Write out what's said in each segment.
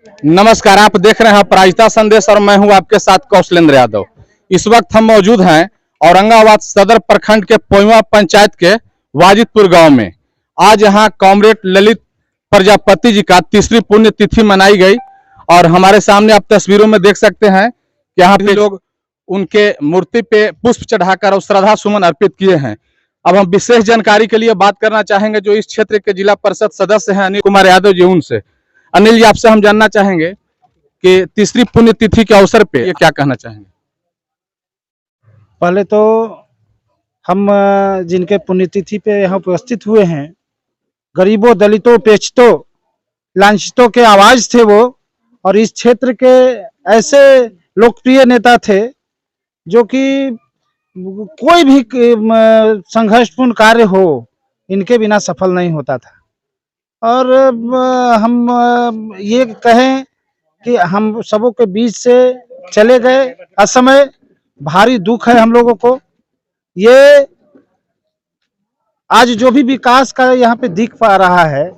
नमस्कार, आप देख रहे हैं अपराजिता संदेश और मैं हूं आपके साथ कौशलेंद्र यादव। इस वक्त हम मौजूद हैं औरंगाबाद सदर प्रखंड के पोइवा पंचायत के वाजिदपुर गांव में। आज यहां कॉमरेड ललित प्रजापति जी का तीसरी पुण्यतिथि मनाई गई और हमारे सामने आप तस्वीरों में देख सकते हैं कि यहाँ पे लोग उनके मूर्ति पे पुष्प चढ़ाकर और श्रद्धा सुमन अर्पित किए हैं। अब हम विशेष जानकारी के लिए बात करना चाहेंगे जो इस क्षेत्र के जिला परिषद सदस्य हैं अनिल कुमार यादव जी, उनसे। अनिल जी, आपसे हम जानना चाहेंगे कि तीसरी पुण्यतिथि के अवसर पे ये क्या कहना चाहेंगे। पहले तो हम जिनके पुण्यतिथि पे यहाँ उपस्थित हुए हैं, गरीबों, दलितों, उपेक्षितों, लांछितों के आवाज थे वो, और इस क्षेत्र के ऐसे लोकप्रिय नेता थे जो कि कोई भी संघर्षपूर्ण कार्य हो इनके बिना सफल नहीं होता था। और हम ये कहें कि हम सबों के बीच से चले गए असमय, भारी दुख है हम लोगों को। ये आज जो भी विकास का यहाँ पे दिख पा रहा है,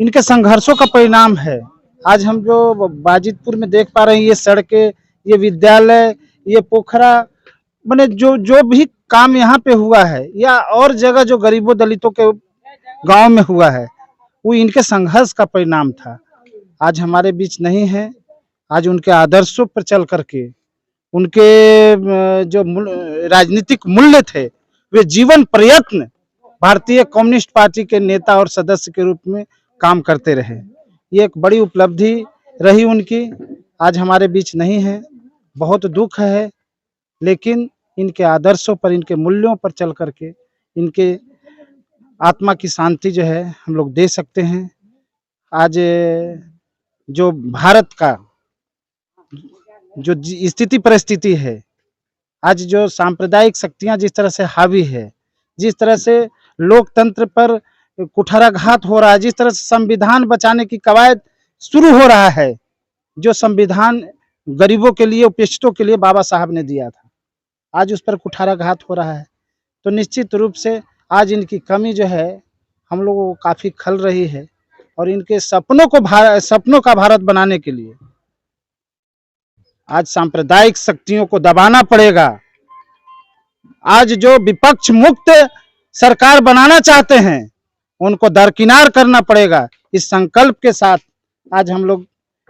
इनके संघर्षों का परिणाम है। आज हम जो वाजिदपुर में देख पा रहे हैं, ये सड़कें, ये विद्यालय, ये पोखरा, मैंने जो भी काम यहाँ पे हुआ है या और जगह जो गरीबों दलितों के गांव में हुआ है, वो इनके संघर्ष का परिणाम था। आज हमारे बीच नहीं है। आज उनके आदर्शों पर चल करके उनके जो राजनीतिक मूल्य थे, वे जीवन प्रयत्न भारतीय कम्युनिस्ट पार्टी के नेता और सदस्य के रूप में काम करते रहे। ये एक बड़ी उपलब्धि रही उनकी। आज हमारे बीच नहीं है, बहुत दुख है, लेकिन इनके आदर्शों पर, इनके मूल्यों पर चल करके इनके आत्मा की शांति जो है हम लोग दे सकते हैं। आज जो भारत का जो स्थिति परिस्थिति है, आज जो सांप्रदायिक शक्तियां जिस तरह से हावी है, जिस तरह से लोकतंत्र पर कुठाराघात हो रहा है, जिस तरह से संविधान बचाने की कवायद शुरू हो रहा है, जो संविधान गरीबों के लिए, उपेक्षितों के लिए बाबा साहब ने दिया था, आज उस पर कुठाराघात हो रहा है। तो निश्चित रूप से आज इनकी कमी जो है हम लोगों को काफी खल रही है, और इनके सपनों का भारत बनाने के लिए आज सांप्रदायिक शक्तियों को दबाना पड़ेगा। आज जो विपक्ष मुक्त सरकार बनाना चाहते हैं, उनको दरकिनार करना पड़ेगा। इस संकल्प के साथ आज हम लोग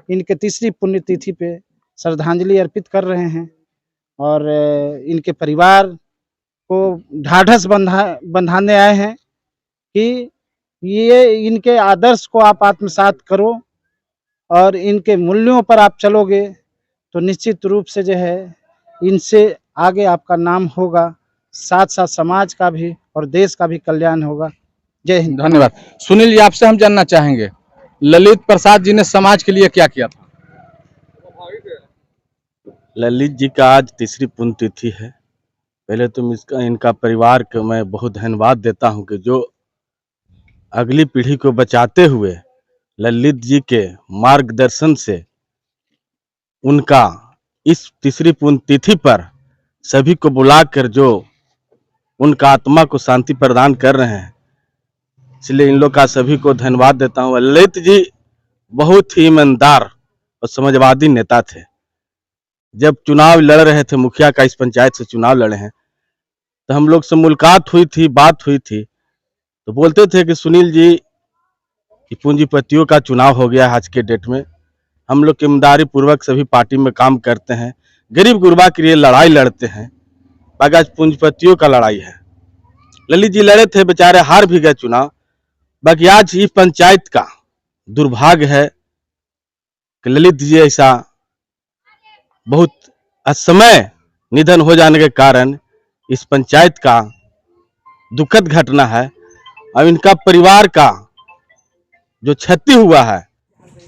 इनके तीसरी पुण्यतिथि पे श्रद्धांजलि अर्पित कर रहे हैं, और इनके परिवार को ढाढ़स बंधाने आए हैं कि ये इनके आदर्श को आप आत्मसात करो और इनके मूल्यों पर आप चलोगे तो निश्चित रूप से जो है इनसे आगे आपका नाम होगा, साथ साथ समाज का भी और देश का भी कल्याण होगा। जय हिंद। धन्यवाद। सुनील जी, आपसे हम जानना चाहेंगे ललित प्रसाद जी ने समाज के लिए क्या किया था। ललित जी का आज तीसरी पुण्यतिथि है। पहले तो इनका परिवार को मैं बहुत धन्यवाद देता हूं कि जो अगली पीढ़ी को बचाते हुए ललित जी के मार्गदर्शन से उनका इस तीसरी पुण्यतिथि पर सभी को बुलाकर जो उनका आत्मा को शांति प्रदान कर रहे हैं, इसलिए इन लोग का सभी को धन्यवाद देता हूँ। ललित जी बहुत ही ईमानदार और समाजवादी नेता थे। जब चुनाव लड़ रहे थे, मुखिया का इस पंचायत से चुनाव लड़े हैं, तो हम लोग से मुलाकात हुई थी, बात हुई थी, तो बोलते थे कि सुनील जी, पूंजीपतियों का चुनाव हो गया आज के डेट में, हम लोग ईमानदारी पूर्वक सभी पार्टी में काम करते हैं, गरीब गुरबा के लिए लड़ाई लड़ते हैं, बाकी आज पूंजीपतियों का लड़ाई है। ललित जी लड़े थे, बेचारे हार भी गए चुनाव। बाकी आज इस पंचायत का दुर्भाग्य है कि ललित जी ऐसा बहुत असमय निधन हो जाने के कारण इस पंचायत का दुखद घटना है, और इनका परिवार का जो क्षति हुआ है,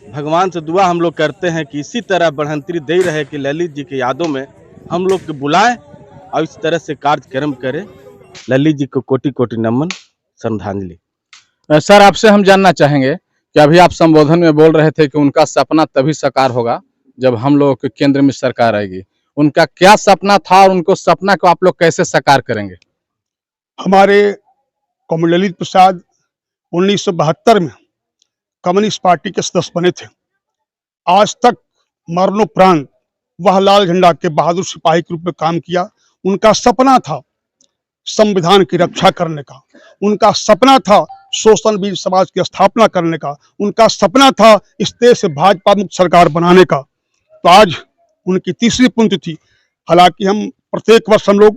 भगवान से दुआ हम लोग करते हैं कि इसी तरह बढ़ंतरी दे रहे कि ललित जी की यादों में हम लोग को बुलाएं और इस तरह से कार्यक्रम करें। ललित जी को कोटि कोटि नमन, श्रद्धांजलि। सर, आपसे हम जानना चाहेंगे कि अभी आप संबोधन में बोल रहे थे कि उनका सपना तभी साकार होगा जब हम लोग के केंद्र में सरकार आएगी। उनका क्या सपना था और उनको सपना को आप लोग कैसे साकार करेंगे। हमारे कॉमरेड ललित प्रसाद 1972 में कम्युनिस्ट पार्टी के सदस्य बने थे। आज तक मरणोपरांत वह लाल झंडा के बहादुर सिपाही के रूप में काम किया। उनका सपना था संविधान की रक्षा करने का, उनका सपना था शोषणवीर समाज की स्थापना करने का, उनका सपना था इस देश से भाजपा मुक्त सरकार बनाने का। तो आज उनकी तीसरी पुण्यतिथि, हालांकि हम प्रत्येक वर्ष हम लोग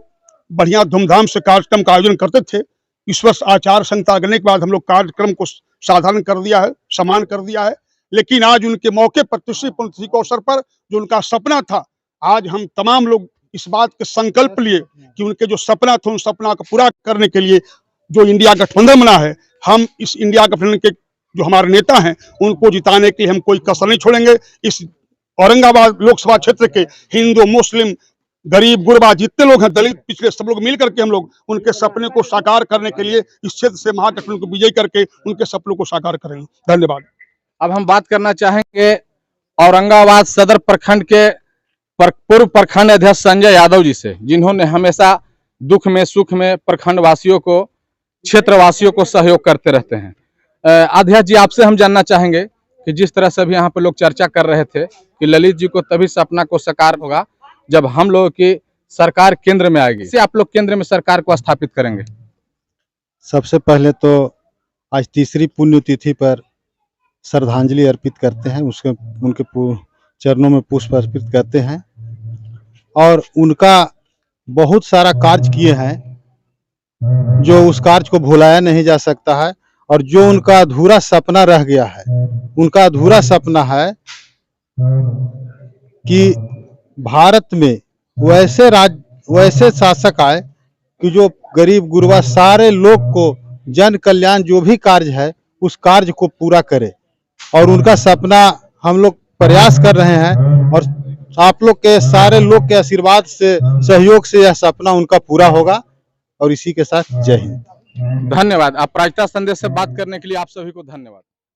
बढ़िया धूमधाम से कार्यक्रम का आयोजन करते थे। इस वर्ष आचार संहिता लगने के बाद हम लोग कार्यक्रम को साधारण कर दिया है, समान कर दिया है, लेकिन आज उनके मौके पर तीसरी पुण्यतिथि के अवसर पर जो उनका सपना था, आज हम तमाम लोग इस बात के संकल्प लिए कि उनके जो सपना था उन सपना को पूरा करने के लिए जो इंडिया गठबंधन बना है, हम इस इंडिया गठबंधन के जो हमारे नेता हैं उनको जिताने के लिए हम कोई कसर नहीं छोड़ेंगे। इस औरंगाबाद लोकसभा क्षेत्र के हिंदू, मुस्लिम, गरीब, गुरबा जितने लोग हैं, दलित, पिछड़े, सब लोग मिल करके हम लोग उनके सपने को साकार करने के लिए इस क्षेत्र से महागठबंधन को विजयी करके उनके सपनों को साकार करेंगे। धन्यवाद। अब हम बात करना चाहेंगे औरंगाबाद सदर प्रखंड के पूर्व प्रखंड अध्यक्ष संजय यादव जी से, जिन्होंने हमेशा दुख में सुख में प्रखंड वासियों को, क्षेत्र वासियों को सहयोग करते रहते हैं। अध्यक्ष जी, आपसे हम जानना चाहेंगे कि जिस तरह से भी यहाँ पे लोग चर्चा कर रहे थे कि ललित जी को तभी सपना को साकार होगा जब हम लोगों की सरकार केंद्र में आएगी, इससे आप लोग केंद्र में सरकार को स्थापित करेंगे। सबसे पहले तो आज तीसरी पुण्यतिथि पर श्रद्धांजलि अर्पित करते हैं, उनके चरणों में पुष्प अर्पित करते हैं और उनका बहुत सारा कार्य किए हैं जो उस कार्य को भुलाया नहीं जा सकता है। और जो उनका अधूरा सपना रह गया है, उनका अधूरा सपना है कि भारत में वैसे शासक आए कि जो गरीब गुरबा सारे लोग को जन कल्याण जो भी कार्य है उस कार्य को पूरा करे। और उनका सपना हम लोग प्रयास कर रहे हैं और आप लोग के सारे लोग के आशीर्वाद से, सहयोग से यह सपना उनका पूरा होगा। और इसी के साथ जय हिंद। धन्यवाद। आप प्राजता संदेश से बात करने के लिए आप सभी को धन्यवाद।